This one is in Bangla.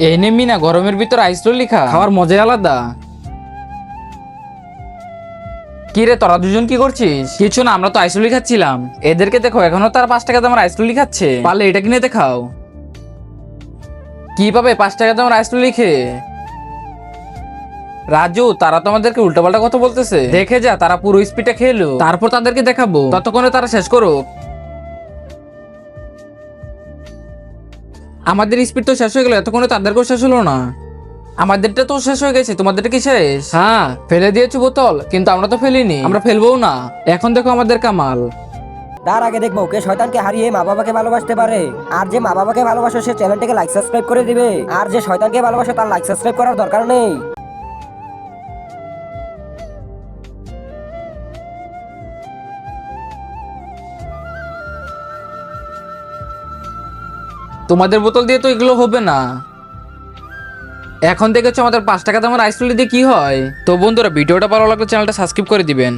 এই নে মিনা, গরমের ভিতর আইসক্রিম খা, খাওয়ার মজাই আলাদা। কি রে তোরা দুজন কি করছিস? কিছু না, আমরা তো আইসক্রিম খাচ্ছিলাম। এদেরকে দেখো, এখনো তারা 5 টাকা দামের আইসক্রিম খাচ্ছে। পারলে এটা কিনে দেখাও। কি পাবে 5 টাকা দামের আইসক্রিম লিখে? রাজু, তারা তো আমাদেরকে উল্টাপাল্টা কথা বলতেছে। দেখে যা, তারা পুরো স্পিডে খেলো, তারপর তাদেরকে দেখাবো। ততক্ষণে তারা শেষ করুক। আমাদের স্পিড তো শেষ হয়ে গেল, এতক্ষণে তাদেরকেও শেষ হলো না। আমাদেরটা তো শেষ হয়ে গেছে, তোমাদেরটা কি শেষ? হ্যাঁ, ফেলে দিয়েছো বোতল, কিন্তু আমরা তো ফেলিনি, আমরা ফেলবো না। এখন দেখো আমাদের কামাল। তার আগে দেখবো কে শয়তানকে হারিয়ে মা বাবাকে ভালোবাসতে পারে। আর যে মা বাবাকে ভালোবাসে সে চ্যানেলটাকে লাইক সাবস্ক্রাইব করে দিবে। আর যে শয়তানকে ভালোবাসে তার লাইক সাবস্ক্রাইব করার দরকার নেই। তোমাদের বোতল দিয়ে তো এগুলো হবে না। এখন দেখেছো আমাদের 5 টাকা দামের আইসক্রিম দিয়ে কি হয়। তো বন্ধুরা, ভিডিওটা ভালো লাগলে চ্যানেলটা সাবস্ক্রাইব করে দিবেন।